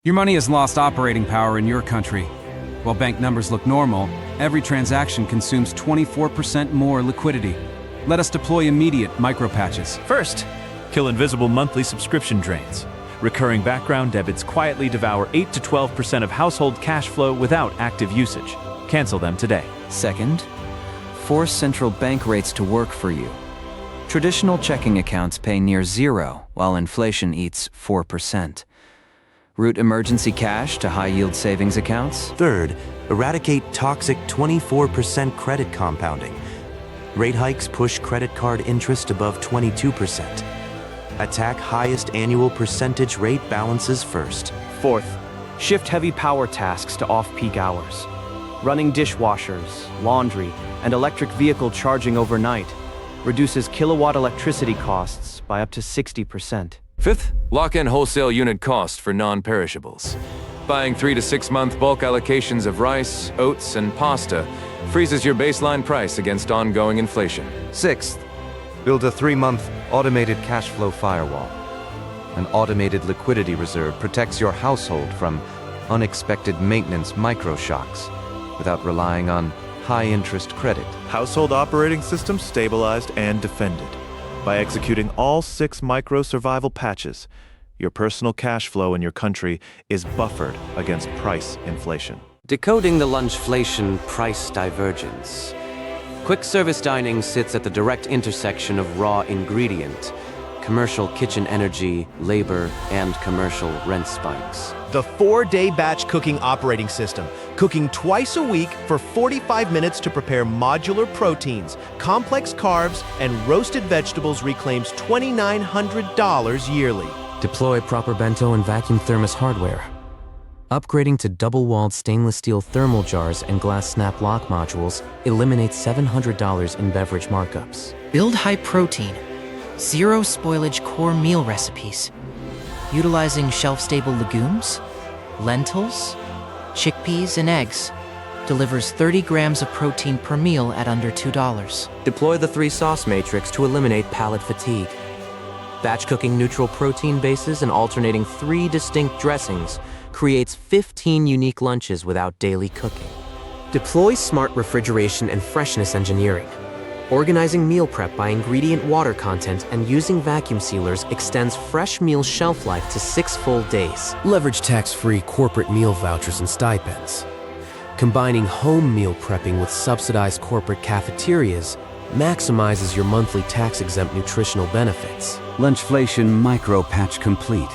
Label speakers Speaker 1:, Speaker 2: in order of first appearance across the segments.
Speaker 1: Your money has lost operating power in your country. While bank numbers look normal, every transaction consumes 24% more liquidity. Let us deploy immediate micro-patches.
Speaker 2: First, kill invisible monthly subscription drains. Recurring background debits quietly devour 8 to 12% of household cash flow without active usage. Cancel them today.
Speaker 3: Second, force central bank rates to work for you. Traditional checking accounts pay near zero, while inflation eats 4%. Route emergency cash to high-yield savings accounts.
Speaker 4: Third, eradicate toxic 24% credit compounding. Rate hikes push credit card interest above 22%. Attack highest annual percentage rate balances first.
Speaker 5: Fourth, shift heavy power tasks to off-peak hours. Running dishwashers, laundry, and electric vehicle charging overnight reduces kilowatt electricity costs by up to 60%.
Speaker 6: Fifth, lock in wholesale unit cost for non-perishables. Buying 3 to 6 month bulk allocations of rice, oats, and pasta freezes your baseline price against ongoing inflation.
Speaker 7: Sixth, build a 3-month automated cash flow firewall. An automated liquidity reserve protects your household from unexpected maintenance microshocks without relying on high-interest credit.
Speaker 8: Household operating systems stabilized and defended. By executing all 6 micro-survival patches, your personal cash flow in your country is buffered against price inflation.
Speaker 9: Decoding the lunchflation price divergence. Quick service dining sits at the direct intersection of raw ingredient, commercial kitchen energy, labor, and commercial rent spikes.
Speaker 10: The 4-day batch cooking operating system, cooking twice a week for 45 minutes to prepare modular proteins, complex carbs, and roasted vegetables reclaims $2,900 yearly.
Speaker 3: Deploy proper bento and vacuum thermos hardware. Upgrading to double-walled stainless steel thermal jars and glass snap lock modules eliminates $700 in beverage markups.
Speaker 11: Build high-protein, zero-spoilage core meal recipes, utilizing shelf-stable legumes, lentils, chickpeas, and eggs. Delivers 30 grams of protein per meal at under $2.
Speaker 3: Deploy the 3-sauce matrix to eliminate palate fatigue. Batch cooking neutral protein bases and alternating 3 distinct dressings creates 15 unique lunches without daily cooking. Deploy smart refrigeration and freshness engineering. Organizing meal prep by ingredient water content and using vacuum sealers extends fresh meal shelf life to 6 full days. Leverage tax-free corporate meal vouchers and stipends. Combining home meal prepping with subsidized corporate cafeterias maximizes your monthly tax-exempt nutritional benefits.
Speaker 12: Lunchflation micro-patch complete.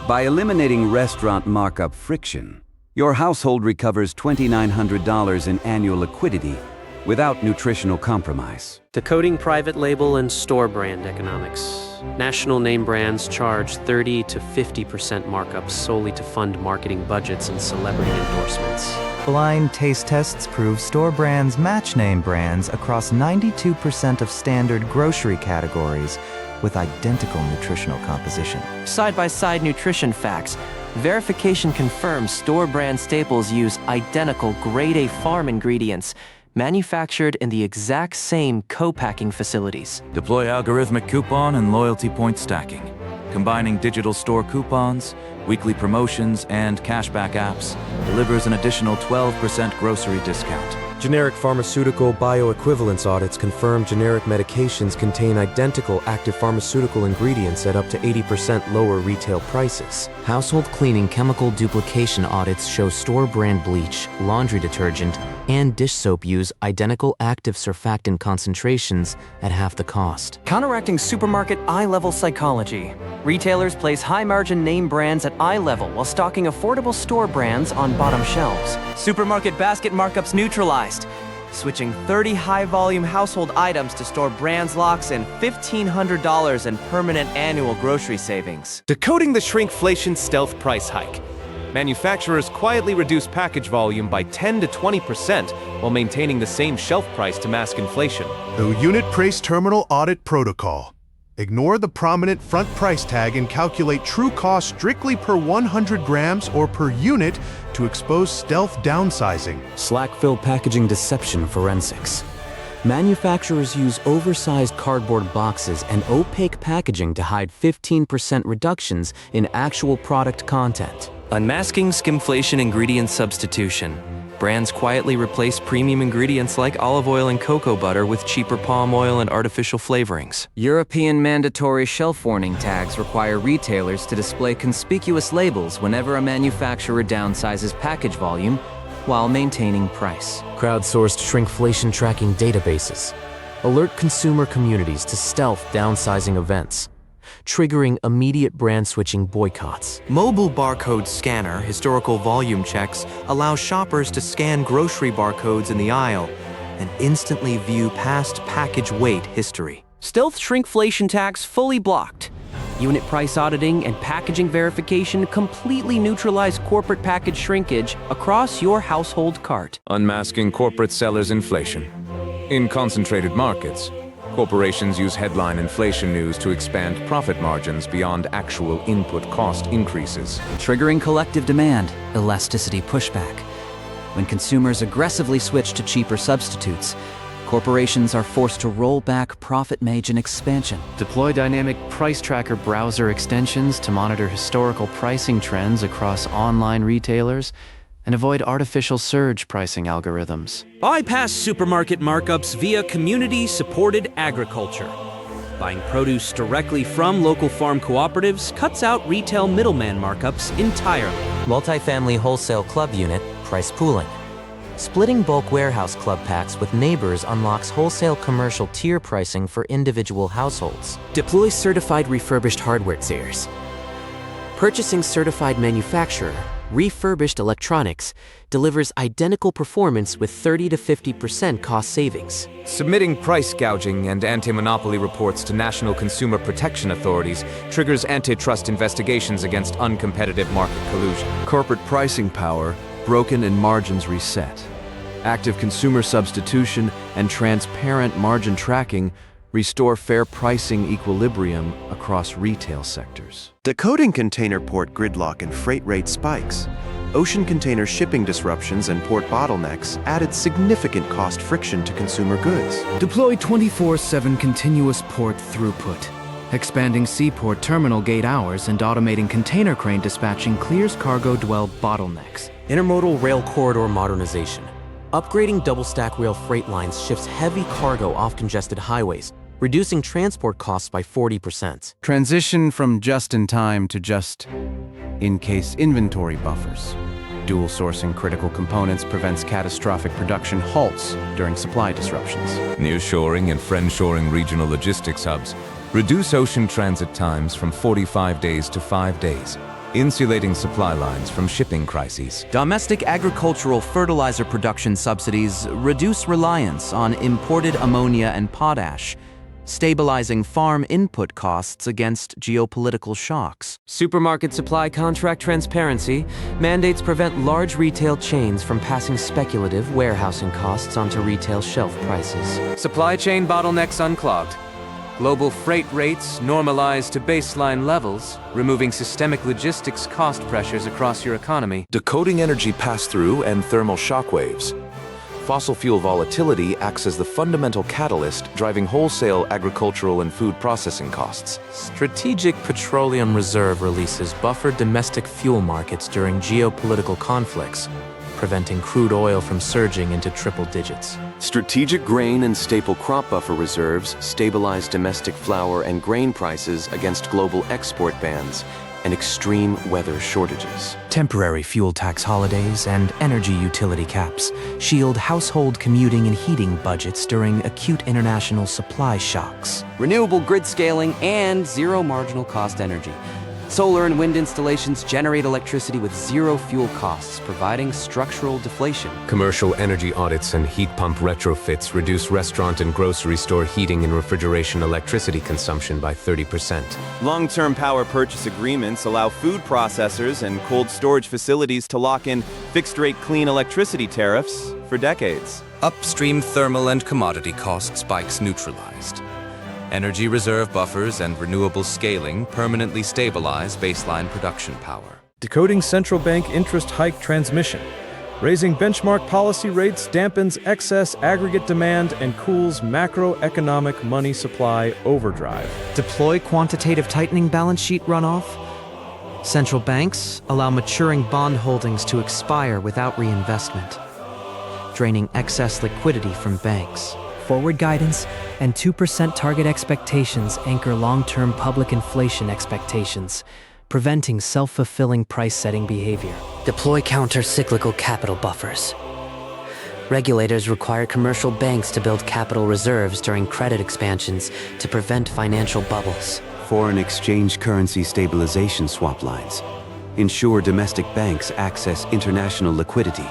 Speaker 12: By eliminating restaurant markup friction, your household recovers $2,900 in annual liquidity without nutritional compromise.
Speaker 13: Decoding private label and store brand economics. National name brands charge 30 to 50% markups solely to fund marketing budgets and celebrity endorsements.
Speaker 14: Blind taste tests prove store brands match name brands across 92% of standard grocery categories with identical nutritional composition.
Speaker 5: Side-by-side nutrition facts. Verification confirms store brand staples use identical grade A farm ingredients manufactured in the exact same co-packing facilities.
Speaker 2: Deploy algorithmic coupon and loyalty point stacking. Combining digital store coupons, weekly promotions, and cashback apps delivers an additional 12% grocery discount.
Speaker 15: Generic pharmaceutical bioequivalence audits confirm generic medications contain identical active pharmaceutical ingredients at up to 80% lower retail prices.
Speaker 3: Household cleaning chemical duplication audits show store brand bleach, laundry detergent, and dish soap use identical active surfactant concentrations at half the cost.
Speaker 5: Counteracting supermarket eye-level psychology. Retailers place high-margin name brands at eye level while stocking affordable store brands on bottom shelves. Supermarket basket markups neutralized. Switching 30 high-volume household items to store brands locks in $1,500 in permanent annual grocery savings.
Speaker 10: Decoding the shrinkflation stealth price hike. Manufacturers quietly reduce package volume by 10 to 20% while maintaining the same shelf price to mask inflation.
Speaker 16: The unit price terminal audit protocol. Ignore the prominent front price tag and calculate true cost strictly per 100 grams or per unit to expose stealth downsizing.
Speaker 3: Slack-fill packaging deception forensics. Manufacturers use oversized cardboard boxes and opaque packaging to hide 15% reductions in actual product content.
Speaker 5: Unmasking skimflation ingredient substitution. Brands quietly replace premium ingredients like olive oil and cocoa butter with cheaper palm oil and artificial flavorings.
Speaker 17: European mandatory shelf warning tags require retailers to display conspicuous labels whenever a manufacturer downsizes package volume while maintaining price.
Speaker 3: Crowdsourced shrinkflation tracking databases alert consumer communities to stealth downsizing events, triggering immediate brand switching boycotts.
Speaker 10: Mobile barcode scanner historical volume checks allow shoppers to scan grocery barcodes in the aisle and instantly view past package weight history.
Speaker 5: Stealth shrinkflation tags fully blocked. Unit price auditing and packaging verification completely neutralize corporate package shrinkage across your household cart.
Speaker 6: Unmasking corporate sellers' inflation. In concentrated markets, corporations use headline inflation news to expand profit margins beyond actual input cost increases.
Speaker 17: Triggering collective demand, elasticity pushback. When consumers aggressively switch to cheaper substitutes, corporations are forced to roll back profit margin expansion.
Speaker 5: Deploy dynamic price tracker browser extensions to monitor historical pricing trends across online retailers and avoid artificial surge pricing algorithms.
Speaker 18: Bypass supermarket markups via community-supported agriculture. Buying produce directly from local farm cooperatives cuts out retail middleman markups entirely.
Speaker 3: Multifamily wholesale club unit price pooling. Splitting bulk warehouse club packs with neighbors unlocks wholesale commercial tier pricing for individual households.
Speaker 5: Deploy certified refurbished hardware tiers. Purchasing certified manufacturer, refurbished electronics delivers identical performance with 30 to 50% cost savings.
Speaker 6: Submitting price gouging and anti-monopoly reports to national consumer protection authorities triggers antitrust investigations against uncompetitive market collusion.
Speaker 19: Corporate pricing power broken and margins reset. Active consumer substitution and transparent margin tracking restore fair pricing equilibrium across retail sectors.
Speaker 8: Decoding container port gridlock and freight rate spikes. Ocean container shipping disruptions and port bottlenecks added significant cost friction to consumer goods.
Speaker 1: Deploy 24/7 continuous port throughput. Expanding seaport terminal gate hours and automating container crane dispatching clears cargo dwell bottlenecks.
Speaker 3: Intermodal rail corridor modernization. Upgrading double-stack rail freight lines shifts heavy cargo off congested highways, reducing transport costs by 40%.
Speaker 1: Transition from just-in-time to just-in-case inventory buffers. Dual sourcing critical components prevents catastrophic production halts during supply disruptions.
Speaker 6: Nearshoring and friendshoring regional logistics hubs reduce ocean transit times from 45 days to 5 days, insulating supply lines from shipping crises.
Speaker 17: Domestic agricultural fertilizer production subsidies reduce reliance on imported ammonia and potash, stabilizing farm input costs against geopolitical shocks.
Speaker 5: Supermarket supply contract transparency mandates prevent large retail chains from passing speculative warehousing costs onto retail shelf prices.
Speaker 6: Supply chain bottlenecks unclogged. Global freight rates normalize to baseline levels, removing systemic logistics cost pressures across your economy.
Speaker 8: Decoding energy pass-through and thermal shockwaves. Fossil fuel volatility acts as the fundamental catalyst driving wholesale agricultural and food processing costs.
Speaker 3: Strategic Petroleum Reserve releases buffer domestic fuel markets during geopolitical conflicts, preventing crude oil from surging into triple digits.
Speaker 9: Strategic grain and staple crop buffer reserves stabilize domestic flour and grain prices against global export bans and extreme weather shortages.
Speaker 3: Temporary fuel tax holidays and energy utility caps shield household commuting and heating budgets during acute international supply shocks.
Speaker 17: Renewable grid scaling and zero marginal cost energy. Solar and wind installations generate electricity with zero fuel costs, providing structural deflation.
Speaker 20: Commercial energy audits and heat pump retrofits reduce restaurant and grocery store heating and refrigeration electricity consumption by 30%.
Speaker 21: Long-term power purchase agreements allow food processors and cold storage facilities to lock in fixed-rate clean electricity tariffs for decades.
Speaker 22: Upstream thermal and commodity cost spikes neutralized. Energy reserve buffers and renewable scaling permanently stabilize baseline production power.
Speaker 23: Decoding central bank interest hike transmission. Raising benchmark policy rates dampens excess aggregate demand and cools macroeconomic money supply overdrive.
Speaker 24: Deploy quantitative tightening balance sheet runoff.
Speaker 5: Central banks allow maturing bond holdings to expire without reinvestment, draining excess liquidity from banks.
Speaker 4: Forward guidance and 2% target expectations anchor long-term public inflation expectations, preventing self-fulfilling price-setting behavior.
Speaker 7: Deploy counter-cyclical capital buffers. Regulators require commercial banks to build capital reserves during credit expansions to prevent financial bubbles.
Speaker 12: Foreign exchange currency stabilization swap lines ensure domestic banks access international liquidity,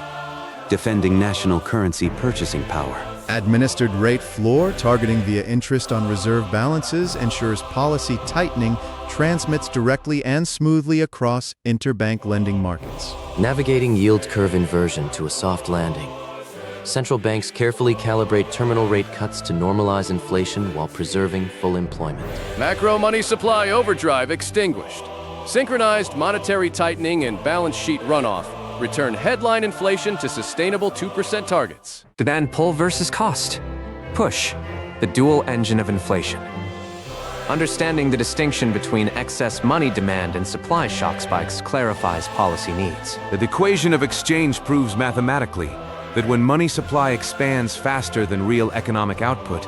Speaker 12: defending national currency purchasing power.
Speaker 11: Administered rate floor targeting via interest on reserve balances ensures policy tightening transmits directly and smoothly across interbank lending markets.
Speaker 9: Navigating yield curve inversion to a soft landing. Central banks carefully calibrate terminal rate cuts to normalize inflation while preserving full employment.
Speaker 24: Macro money supply overdrive extinguished. Synchronized monetary tightening and balance sheet runoff return headline inflation to sustainable 2% targets.
Speaker 5: Demand pull versus cost. Push, the dual engine of inflation. Understanding the distinction between excess money demand and supply shock spikes clarifies policy needs.
Speaker 19: The equation of exchange proves mathematically that when money supply expands faster than real economic output,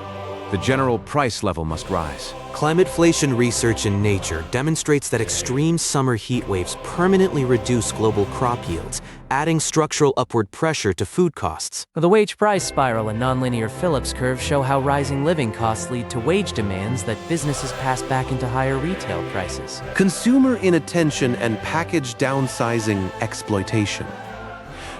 Speaker 19: the general price level must rise.
Speaker 3: Climateflation research in Nature demonstrates that extreme summer heat waves permanently reduce global crop yields, adding structural upward pressure to food costs.
Speaker 4: The wage price spiral and nonlinear Phillips curve show how rising living costs lead to wage demands that businesses pass back into higher retail prices.
Speaker 10: Consumer inattention and package downsizing exploitation.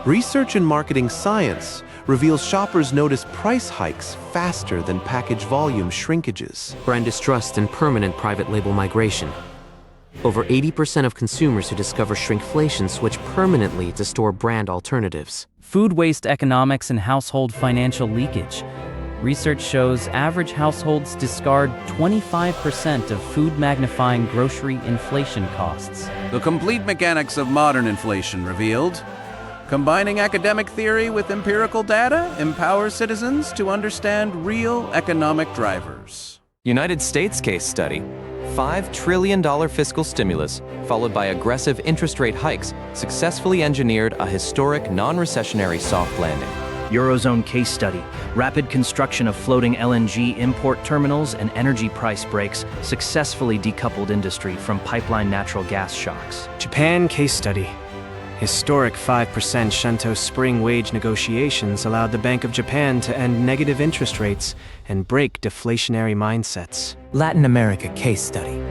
Speaker 10: Research in marketing science reveals shoppers notice price hikes faster than package volume shrinkages.
Speaker 3: Brand distrust and permanent private label migration. Over 80% of consumers who discover shrinkflation switch permanently to store brand alternatives.
Speaker 4: Food waste economics and household financial leakage. Research shows average households discard 25% of food-magnifying grocery inflation costs.
Speaker 25: The complete mechanics of modern inflation revealed. Combining academic theory with empirical data empowers citizens to understand real economic drivers.
Speaker 5: United States case study. $5 trillion fiscal stimulus, followed by aggressive interest rate hikes, successfully engineered a historic non-recessionary soft landing.
Speaker 26: Eurozone case study. Rapid construction of floating LNG import terminals and energy price breaks successfully decoupled industry from pipeline natural gas shocks.
Speaker 27: Japan case study. Historic 5% Shanto spring wage negotiations allowed the Bank of Japan to end negative interest rates and break deflationary mindsets.
Speaker 3: Latin America case study.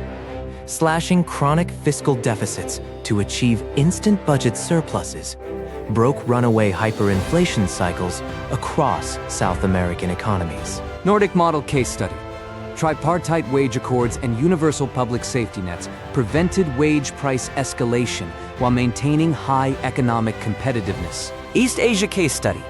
Speaker 3: Slashing chronic fiscal deficits to achieve instant budget surpluses broke runaway hyperinflation cycles across South American economies.
Speaker 28: Nordic model case study. Tripartite wage accords and universal public safety nets prevented wage price escalation while maintaining high economic competitiveness.
Speaker 5: East Asia case study.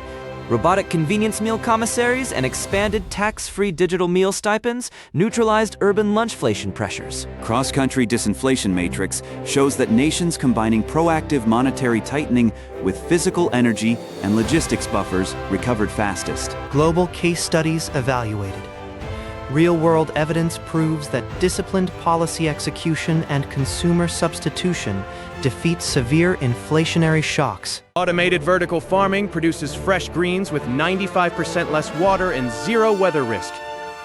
Speaker 5: Robotic convenience meal commissaries and expanded tax-free digital meal stipends neutralized urban lunchflation pressures.
Speaker 12: Cross-country disinflation matrix shows that nations combining proactive monetary tightening with physical energy and logistics buffers recovered fastest.
Speaker 10: Global case studies evaluated. Real-world evidence proves that disciplined policy execution and consumer substitution defeat severe inflationary shocks.
Speaker 23: Automated vertical farming produces fresh greens with 95% less water and zero weather risk,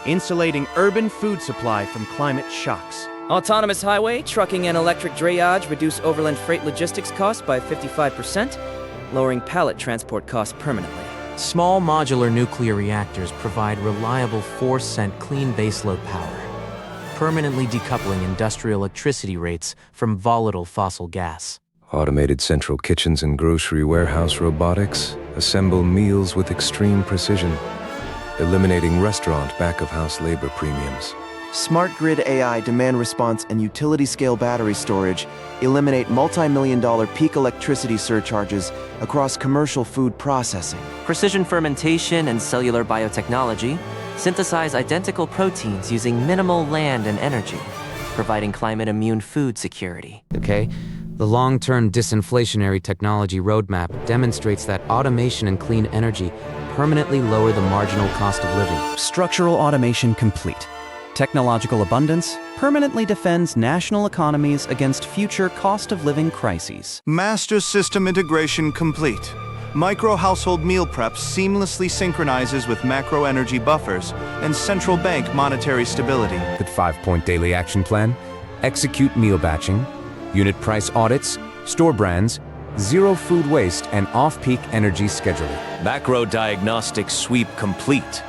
Speaker 23: insulating urban food supply from climate shocks.
Speaker 29: Autonomous highway, trucking, and electric drayage reduce overland freight logistics costs by 55%, lowering pallet transport costs permanently.
Speaker 3: Small modular nuclear reactors provide reliable 4-cent clean baseload power, permanently decoupling industrial electricity rates from volatile fossil gas.
Speaker 20: Automated central kitchens and grocery warehouse robotics assemble meals with extreme precision, eliminating restaurant back-of-house labor premiums.
Speaker 21: Smart grid AI demand response and utility-scale battery storage eliminate multi-million-dollar peak electricity surcharges across commercial food processing.
Speaker 5: Precision fermentation and cellular biotechnology synthesize identical proteins using minimal land and energy, providing climate-immune food security.
Speaker 3: Okay, the long-term disinflationary technology roadmap demonstrates that automation and clean energy permanently lower the marginal cost of living.
Speaker 26: Structural automation complete.
Speaker 1: Technological abundance permanently defends national economies against future cost-of-living crises.
Speaker 2: Master system integration complete. Micro-household meal prep seamlessly synchronizes with macro energy buffers and central bank monetary stability.
Speaker 20: Good 5-point daily action plan, execute meal batching, unit price audits, store brands, zero food waste, and off-peak energy scheduling.
Speaker 6: Macro Diagnostics sweep complete.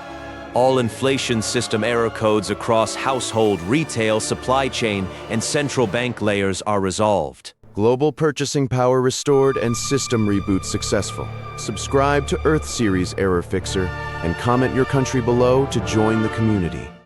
Speaker 6: All inflation system error codes across household, retail, supply chain, and central bank layers are resolved.
Speaker 8: Global purchasing power restored and system reboot successful. Subscribe to Earth Series Error Fixer and comment your country below to join the community.